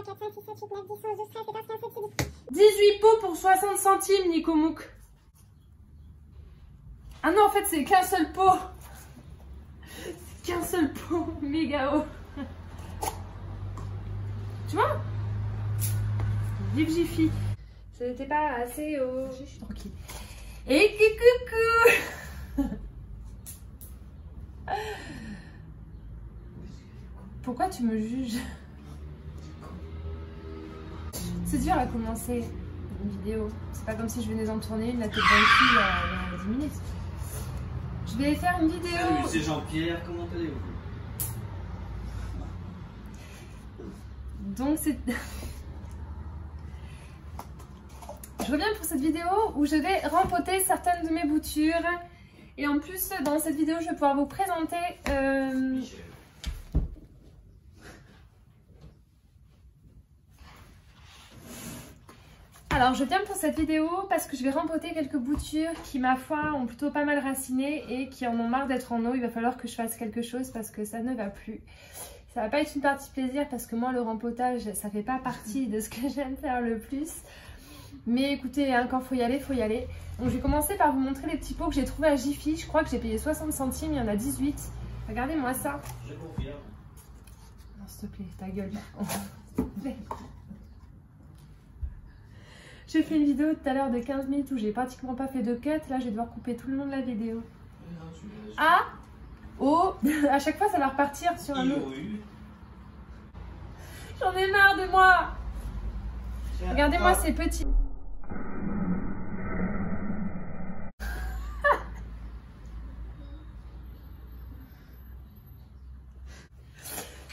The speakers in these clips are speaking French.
4, 5, 6, 7, 8, 9, 10, 11, 12, 13, 14, 15, 16, 17, 18 pots pour 60 centimes, Nico Mouk. Ah non, en fait, c'est qu'un seul pot. C'est qu'un seul pot, méga haut. Tu vois? Vive Jiffy. Ça n'était pas assez haut. Je suis tranquille. Et coucou. Pourquoi tu me juges? C'est dur à commencer une vidéo. C'est pas comme si je venais d'en tourner une la tête dans le cul il y a 10 minutes. Je vais faire une vidéo. Salut, c'est Jean-Pierre, comment allez-vous? Donc c'est... Je reviens pour cette vidéo où je vais rempoter certaines de mes boutures. Et en plus, dans cette vidéo, je vais pouvoir vous présenter... Alors, je viens pour cette vidéo parce que je vais rempoter quelques boutures qui, ma foi, ont plutôt pas mal raciné et qui en ont marre d'être en eau. Il va falloir que je fasse quelque chose parce que ça ne va plus. Ça va pas être une partie plaisir parce que moi, le rempotage, ça fait pas partie de ce que j'aime faire le plus. Mais écoutez, hein, quand faut y aller, faut y aller. Donc, je vais commencer par vous montrer les petits pots que j'ai trouvés à Jiffy. Je crois que j'ai payé 60 centimes, il y en a 18. Regardez-moi ça. Je confirme. Non, s'il te plaît, ta gueule. J'ai fait une vidéo tout à l'heure de 15 minutes où j'ai pratiquement pas fait de cut. Là, je vais devoir couper tout le long de la vidéo. Ah! Oh! À chaque fois, ça va repartir sur un autre. J'en ai marre de moi! Regardez-moi ces petits...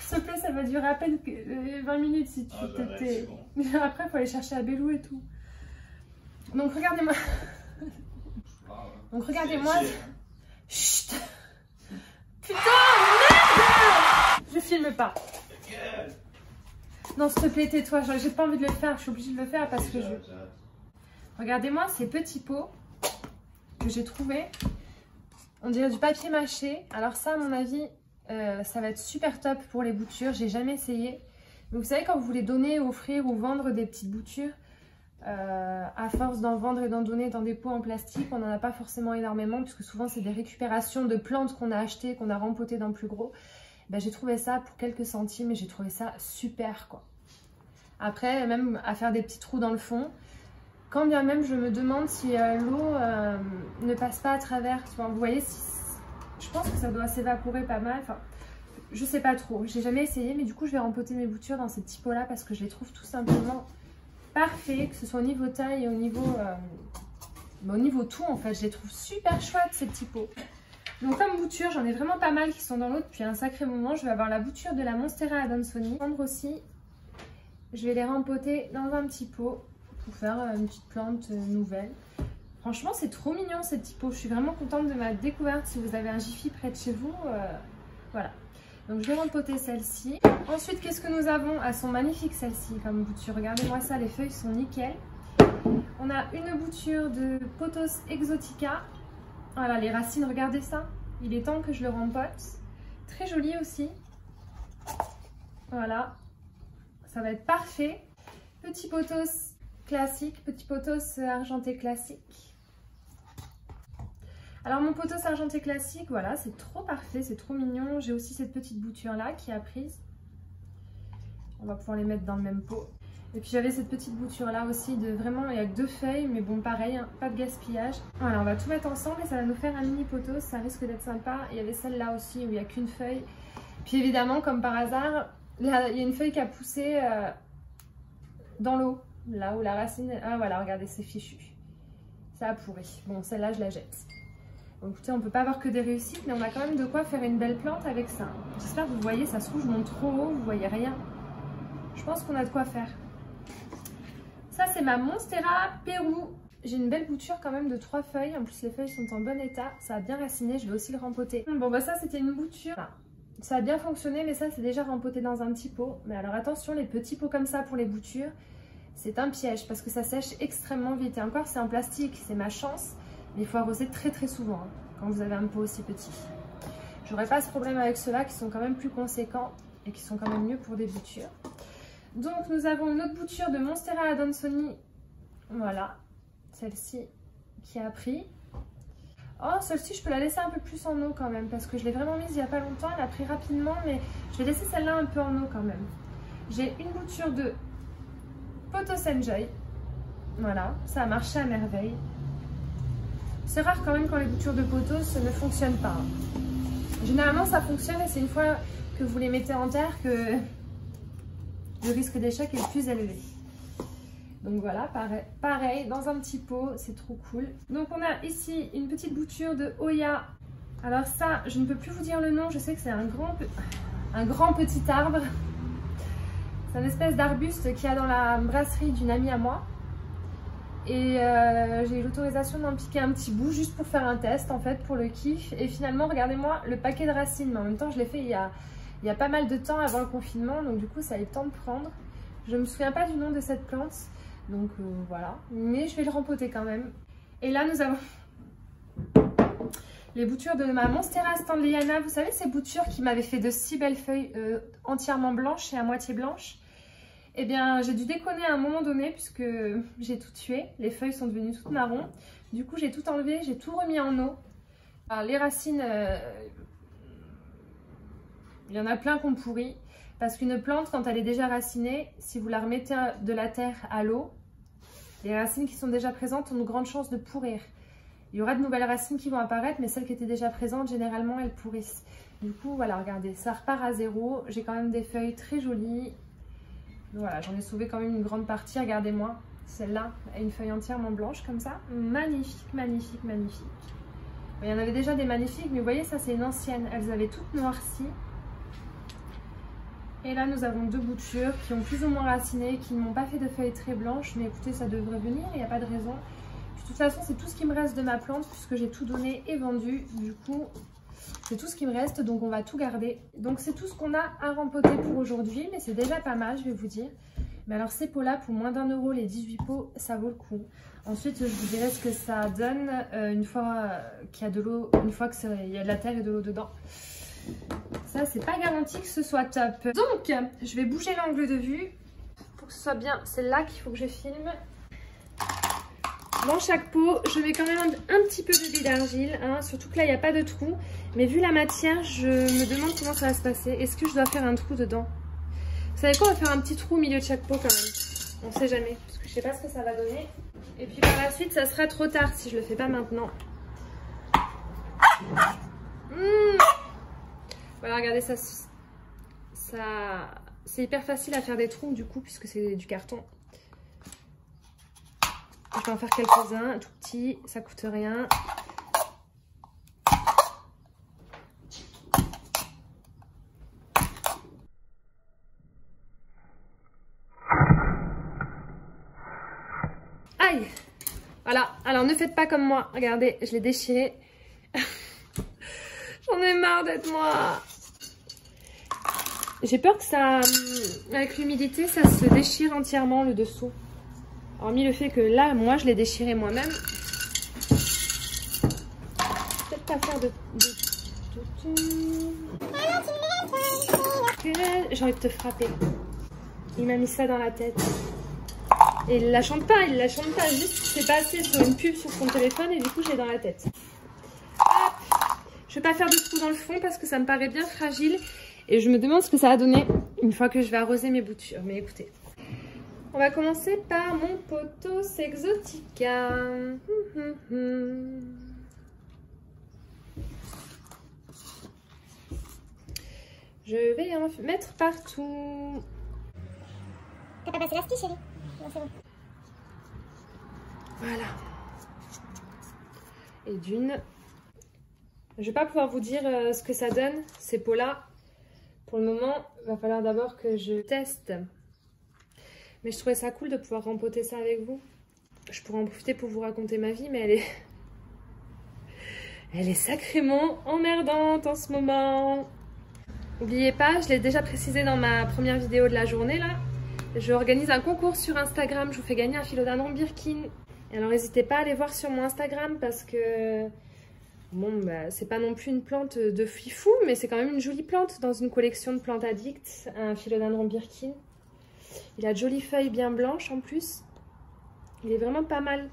S'il te plaît, ça va durer à peine 20 minutes si tu te tais. Mais après, il faut aller chercher à Bélou et tout. Donc, regardez-moi. Donc, regardez-moi. Chut! Putain, merde! Je filme pas. Non, s'il te plaît, tais-toi. J'ai pas envie de le faire. Je suis obligée de le faire parce que je... Regardez-moi ces petits pots que j'ai trouvés. On dirait du papier mâché. Alors ça, à mon avis... ça va être super top pour les boutures, j'ai jamais essayé. Mais vous savez, quand vous voulez donner, offrir ou vendre des petites boutures, à force d'en vendre et d'en donner dans des pots en plastique, on n'en a pas forcément énormément, puisque souvent c'est des récupérations de plantes qu'on a achetées, qu'on a rempotées dans plus gros. Ben, j'ai trouvé ça pour quelques centimes et j'ai trouvé ça super, quoi. Après, même à faire des petits trous dans le fond, quand bien même je me demande si l'eau ne passe pas à travers. Enfin, vous voyez, si je pense que ça doit s'évaporer pas mal. Enfin, je sais pas trop. J'ai jamais essayé, mais du coup, je vais rempoter mes boutures dans ces petits pots-là parce que je les trouve tout simplement parfaits, que ce soit au niveau taille et au niveau tout, en fait. Je les trouve super chouettes, ces petits pots. Donc, comme bouture, j'en ai vraiment pas mal qui sont dans l'eau depuis un sacré moment. Je vais avoir la bouture de la Monstera Adansonii. Aussi, je vais les rempoter dans un petit pot pour faire une petite plante nouvelle. Franchement, c'est trop mignon ces petits pots. Je suis vraiment contente de ma découverte. Si vous avez un Jiffy près de chez vous, voilà. Donc, je vais rempoter celle-ci. Ensuite, qu'est-ce que nous avons? Elles sont magnifiques celles-ci comme bouture. Regardez-moi ça, les feuilles sont nickel. On a une bouture de Pothos Exotica. Voilà, les racines, regardez ça. Il est temps que je le rempote. Très joli aussi. Voilà. Ça va être parfait. Petit pothos classique, petit pothos argenté classique. Alors mon pothos argenté classique, voilà, c'est trop parfait, c'est trop mignon. J'ai aussi cette petite bouture là qui a prise. On va pouvoir les mettre dans le même pot. Et puis j'avais cette petite bouture là aussi de vraiment, il y a que 2 feuilles, mais bon pareil, hein, pas de gaspillage. Voilà, on va tout mettre ensemble et ça va nous faire un mini pothos, ça risque d'être sympa. Il y avait celle-là aussi où il n'y a qu'une feuille. Puis évidemment, comme par hasard, il y a une feuille qui a poussé dans l'eau, là où la racine... Ah voilà, regardez, c'est fichu. Ça a pourri. Bon, celle-là, je la jette. Bon, écoutez, on peut pas avoir que des réussites, mais on a quand même de quoi faire une belle plante avec ça. J'espère que vous voyez, ça se trouve, je monte trop haut, vous voyez rien. Je pense qu'on a de quoi faire. Ça, c'est ma Monstera Pérou. J'ai une belle bouture quand même de 3 feuilles. En plus, les feuilles sont en bon état. Ça a bien raciné, je vais aussi le rempoter. Bon, bah ça, c'était une bouture. Ça a bien fonctionné, mais ça, c'est déjà rempoté dans un petit pot. Mais alors, attention, les petits pots comme ça pour les boutures, c'est un piège parce que ça sèche extrêmement vite. Et encore, c'est en plastique, c'est ma chance. Mais il faut arroser très très souvent hein, quand vous avez un pot aussi petit. J'aurais pas ce problème avec ceux-là qui sont quand même plus conséquents et qui sont quand même mieux pour des boutures. Donc nous avons une autre bouture de Monstera Adansonii. Voilà, celle-ci qui a pris. Oh, celle-ci, je peux la laisser un peu plus en eau quand même, parce que je l'ai vraiment mise il n'y a pas longtemps. Elle a pris rapidement, mais je vais laisser celle-là un peu en eau quand même. J'ai une bouture de Potos Enjoy. Voilà, ça a marché à merveille. C'est rare quand même quand les boutures de Potos ne fonctionnent pas. Généralement, ça fonctionne et c'est une fois que vous les mettez en terre que le risque d'échec est le plus élevé. Donc voilà, pareil, dans un petit pot, c'est trop cool. Donc on a ici une petite bouture de Oya. Alors ça, je ne peux plus vous dire le nom, je sais que c'est un grand petit arbre. C'est une espèce d'arbuste qu'il y a dans la brasserie d'une amie à moi. Et j'ai eu l'autorisation d'en piquer un petit bout juste pour faire un test en fait, pour le kiff. Et finalement, regardez-moi le paquet de racines, mais en même temps je l'ai fait il y a pas mal de temps avant le confinement, donc du coup ça a eu le temps de prendre. Je me souviens pas du nom de cette plante. Donc voilà, mais je vais le rempoter quand même. Et là nous avons les boutures de ma Monstera Stanleyana. Vous savez ces boutures qui m'avaient fait de si belles feuilles entièrement blanches et à moitié blanches. Eh bien j'ai dû déconner à un moment donné puisque j'ai tout tué. Les feuilles sont devenues toutes marron. Du coup j'ai tout enlevé, j'ai tout remis en eau. Alors, les racines, il y en a plein qu'on pourrit. Parce qu'une plante, quand elle est déjà racinée, si vous la remettez de la terre à l'eau, les racines qui sont déjà présentes ont de grandes chances de pourrir. Il y aura de nouvelles racines qui vont apparaître, mais celles qui étaient déjà présentes, généralement, elles pourrissent. Du coup, voilà, regardez, ça repart à zéro. J'ai quand même des feuilles très jolies. Voilà, j'en ai sauvé quand même une grande partie. Regardez-moi, celle-là a une feuille entièrement blanche comme ça. Magnifique, magnifique, magnifique. Il y en avait déjà des magnifiques, mais vous voyez, ça, c'est une ancienne. Elles avaient toutes noirci. Et là, nous avons deux boutures qui ont plus ou moins raciné, qui ne m'ont pas fait de feuilles très blanches. Mais écoutez, ça devrait venir, il n'y a pas de raison. De toute façon, c'est tout ce qui me reste de ma plante, puisque j'ai tout donné et vendu. Du coup, c'est tout ce qui me reste, donc on va tout garder. Donc c'est tout ce qu'on a à rempoter pour aujourd'hui, mais c'est déjà pas mal, je vais vous dire. Mais alors ces pots-là, pour moins d'1 €, les 18 pots, ça vaut le coup. Ensuite, je vous dirai ce que ça donne une fois qu'il y a de l'eau, une fois qu'il y a de la terre et de l'eau dedans. Ça, c'est pas garanti que ce soit top. Donc, je vais bouger l'angle de vue pour que ce soit bien. C'est là qu'il faut que je filme. Dans chaque pot, je mets quand même un petit peu de billes d'argile, hein, surtout que là, il n'y a pas de trou. Mais vu la matière, je me demande comment ça va se passer. Est-ce que je dois faire un trou dedans? Vous savez quoi, on va faire un petit trou au milieu de chaque pot quand même. On sait jamais, parce que je sais pas ce que ça va donner. Et puis par la suite, ça sera trop tard si je le fais pas maintenant. Voilà, regardez, ça c'est hyper facile à faire des trous du coup, puisque c'est du carton. Je vais en faire quelques-uns, tout petits, ça coûte rien. Aïe! Voilà, alors ne faites pas comme moi, regardez, je l'ai déchiré. J'en ai marre d'être moi. J'ai peur que ça, avec l'humidité, ça se déchire entièrement le dessous. Hormis le fait que là, moi, je l'ai déchiré moi-même. Peut-être pas faire de... J'ai envie de te frapper. Il m'a mis ça dans la tête. Et il la chante pas, juste c'est passé sur une pub sur son téléphone et du coup, je l'ai dans la tête. Hop. Je vais pas faire de trou dans le fond parce que ça me paraît bien fragile. Et je me demande ce que ça va donner une fois que je vais arroser mes boutures. Mais écoutez, on va commencer par mon Potos Exotica. Je vais en mettre partout. T'as pas passé l'aspi, chérie? Non, c'est bon. Voilà. Et d'une. Je vais pas pouvoir vous dire ce que ça donne, ces pots-là. Pour le moment, il va falloir d'abord que je teste. Mais je trouvais ça cool de pouvoir rempoter ça avec vous. Je pourrais en profiter pour vous raconter ma vie, mais elle est sacrément emmerdante en ce moment. N'oubliez pas, je l'ai déjà précisé dans ma première vidéo de la journée là. Je organise un concours sur Instagram, je vous fais gagner un philodendron Birkin. Et alors n'hésitez pas à aller voir sur mon Instagram parce que... Bon, bah, c'est pas non plus une plante de fifou, mais c'est quand même une jolie plante dans une collection de plantes addicts, un philodendron Birkin. Il a de jolies feuilles bien blanches en plus. Il est vraiment pas mal.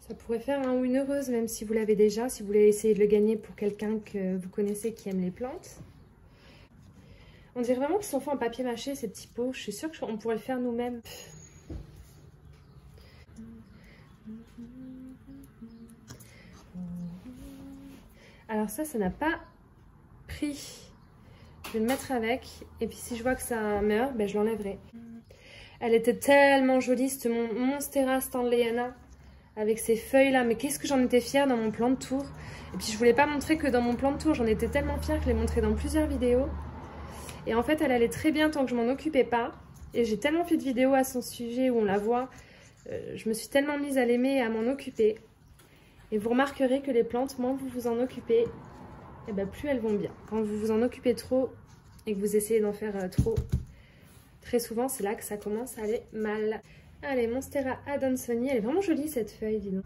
Ça pourrait faire un ou une heureuse, même si vous l'avez déjà, si vous voulez essayer de le gagner pour quelqu'un que vous connaissez qui aime les plantes. On dirait vraiment qu'ils sont faits en papier mâché, ces petits pots. Je suis sûre qu'on pourrait le faire nous-mêmes. Alors ça n'a pas pris. Je vais le mettre avec. Et puis si je vois que ça meurt, ben, je l'enlèverai. Elle était tellement jolie, cette Monstera Stanleyana. Avec ces feuilles là, mais qu'est-ce que j'en étais fière dans mon plan de tour. Et puis je voulais pas montrer que dans mon plan de tour, j'en étais tellement fière que je l'ai montré dans plusieurs vidéos. Et en fait elle allait très bien tant que je m'en occupais pas. Et j'ai tellement fait de vidéos à son sujet où on la voit. Je me suis tellement mise à l'aimer et à m'en occuper. Et vous remarquerez que les plantes, moins vous vous en occupez, et ben plus elles vont bien. Quand vous vous en occupez trop et que vous essayez d'en faire trop, très souvent c'est là que ça commence à aller mal. Allez, Monstera Adansoni, elle est vraiment jolie cette feuille, dis donc.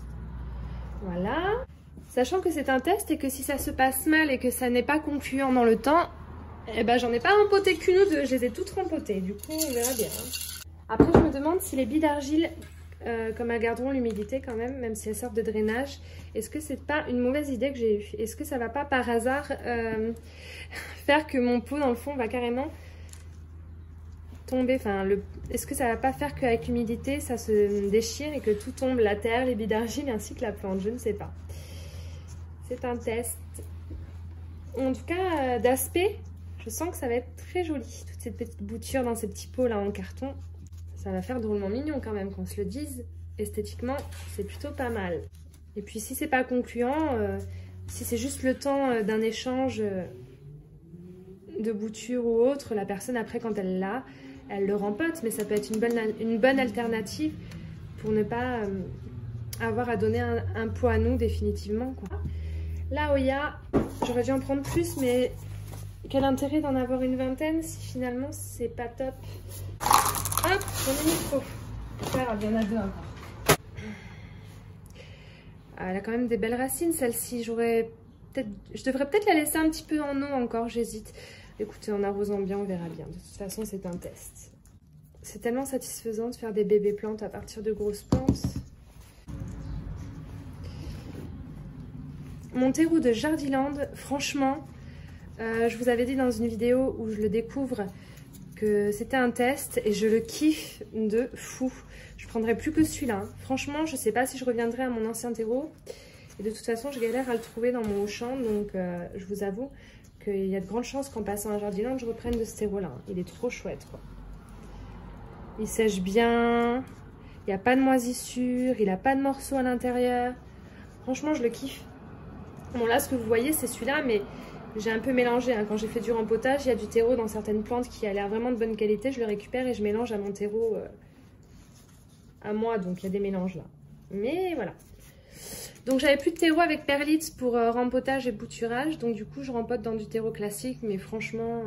Voilà. Sachant que c'est un test et que si ça se passe mal et que ça n'est pas concluant dans le temps, eh ben j'en ai pas rempoté qu'une ou deux, je les ai toutes rempotées. Du coup, on verra bien. Après, je me demande si les billes d'argile, comme elles garderont l'humidité quand même si elles sortent de drainage, est-ce que c'est pas une mauvaise idée que j'ai eue? Est-ce que ça va pas par hasard faire que mon pot dans le fond va carrément tomber, enfin, est-ce que ça va pas faire qu'avec l'humidité ça se déchire et que tout tombe, la terre, les billes d'argile ainsi que la plante? Je ne sais pas. C'est un test. En tout cas, d'aspect, je sens que ça va être très joli. Toutes ces petites boutures dans ces petits pots là en carton, ça va faire drôlement mignon quand même, qu'on se le dise. Esthétiquement, c'est plutôt pas mal. Et puis si c'est pas concluant, si c'est juste le temps d'un échange de boutures ou autre, la personne après quand elle l'a, elle le rempote, mais ça peut être une bonne alternative pour ne pas avoir à donner un pot à nous définitivement, quoi. La Hoya, j'aurais dû en prendre plus, mais quel intérêt d'en avoir une vingtaine si finalement c'est pas top. Hop, j'en ai mis trop. Il y en a deux encore. Ah, elle a quand même des belles racines celle-ci. Je devrais peut-être la laisser un petit peu en eau encore, j'hésite. Écoutez, en arrosant bien, on verra bien. De toute façon, c'est un test. C'est tellement satisfaisant de faire des bébés plantes à partir de grosses plantes. Mon terreau de Jardiland, franchement, je vous avais dit dans une vidéo où je le découvre que c'était un test et je le kiffe de fou. Je prendrai plus que celui-là. Hein. Franchement, je sais pas si je reviendrai à mon ancien terreau. Et de toute façon, je galère à le trouver dans mon Auchan, donc je vous avoue qu'il y a de grandes chances qu'en passant à Jardiland, je reprenne de ce terreau-là. Il est trop chouette, quoi. Il sèche bien, il n'y a pas de moisissure, il n'a pas de morceaux à l'intérieur. Franchement, je le kiffe. Bon, là, ce que vous voyez, c'est celui-là, mais j'ai un peu mélangé. Hein. Quand j'ai fait du rempotage, il y a du terreau dans certaines plantes qui a l'air vraiment de bonne qualité. Je le récupère et je mélange à mon terreau à moi. Donc, il y a des mélanges là. Mais voilà. Donc, j'avais plus de terreau avec perlite pour rempotage et bouturage. Donc, du coup, je rempote dans du terreau classique. Mais franchement,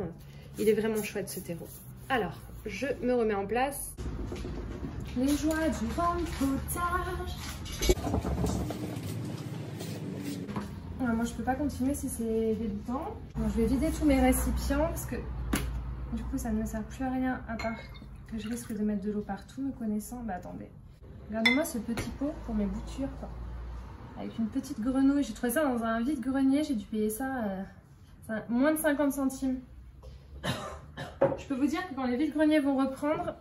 il est vraiment chouette, ce terreau. Alors, je me remets en place. Les joies du rempotage. Moi je peux pas continuer si c'est débutant. Bon, je vais vider tous mes récipients parce que du coup ça ne me sert plus à rien à part que je risque de mettre de l'eau partout me connaissant. Bah attendez, regardez-moi ce petit pot pour mes boutures quoi. Avec une petite grenouille, j'ai trouvé ça dans un vide-grenier, j'ai dû payer ça moins de 50 centimes. Je peux vous dire que quand les vides-greniers vont reprendre,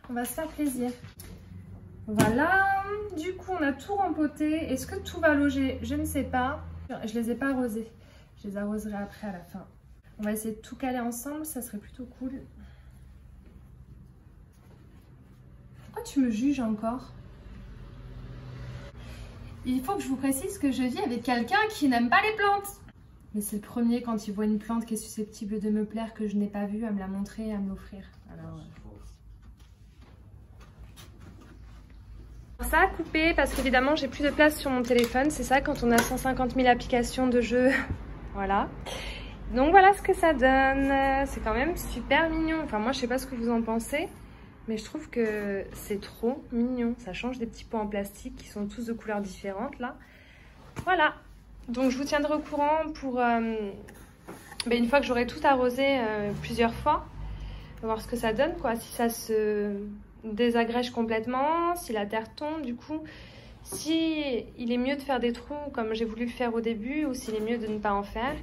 on va se faire plaisir. Voilà, du coup on a tout rempoté. Est-ce que tout va loger? Je ne sais pas. Je les ai pas arrosés. Je les arroserai après à la fin. On va essayer de tout caler ensemble, ça serait plutôt cool. Pourquoi tu me juges encore? Il faut que je vous précise que je vis avec quelqu'un qui n'aime pas les plantes. Mais c'est le premier quand il voit une plante qui est susceptible de me plaire que je n'ai pas vue à me la montrer et à me l'offrir. Alors... Ça a coupé parce qu'évidemment j'ai plus de place sur mon téléphone, c'est ça quand on a 150 000 applications de jeux, voilà. Donc voilà ce que ça donne, c'est quand même super mignon, enfin moi je sais pas ce que vous en pensez, mais je trouve que c'est trop mignon, ça change des petits pots en plastique qui sont tous de couleurs différentes là. Voilà, donc je vous tiendrai au courant pour Mais une fois que j'aurai tout arrosé plusieurs fois, on va voir ce que ça donne, quoi. Si ça se désagrège complètement, si la terre tombe, du coup, si il est mieux de faire des trous comme j'ai voulu le faire au début, ou s'il est mieux de ne pas en faire.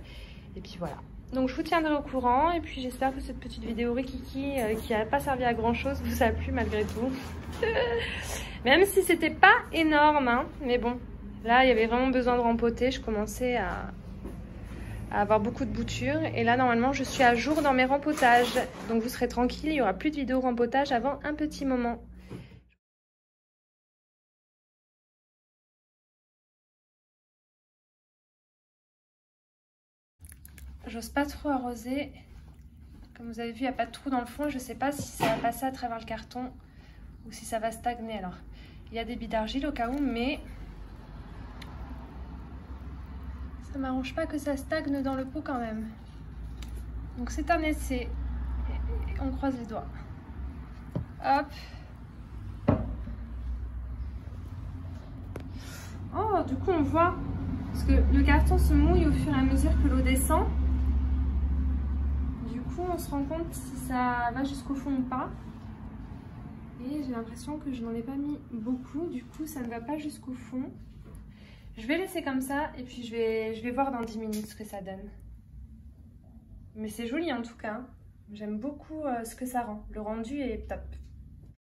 Et puis voilà. Donc je vous tiendrai au courant, et puis j'espère que cette petite vidéo Rikiki qui n'a pas servi à grand chose vous a plu malgré tout. Même si c'était pas énorme, hein, mais bon, là il y avait vraiment besoin de rempoter, je commençais à avoir beaucoup de boutures, et là normalement je suis à jour dans mes rempotages, donc vous serez tranquille, il n'y aura plus de vidéo rempotage avant un petit moment. J'ose pas trop arroser. Comme vous avez vu, il n'y a pas de trou dans le fond. Je ne sais pas si ça va passer à travers le carton ou si ça va stagner. Alors, il y a des billes d'argile au cas où, mais ça m'arrange pas que ça stagne dans le pot quand même. Donc c'est un essai. Et on croise les doigts. Hop. Oh, du coup on voit, parce que le carton se mouille au fur et à mesure que l'eau descend. On se rend compte si ça va jusqu'au fond ou pas, et j'ai l'impression que je n'en ai pas mis beaucoup, du coup ça ne va pas jusqu'au fond. Je vais laisser comme ça et puis je vais voir dans 10 minutes ce que ça donne. Mais c'est joli en tout cas, j'aime beaucoup ce que ça rend, le rendu est top.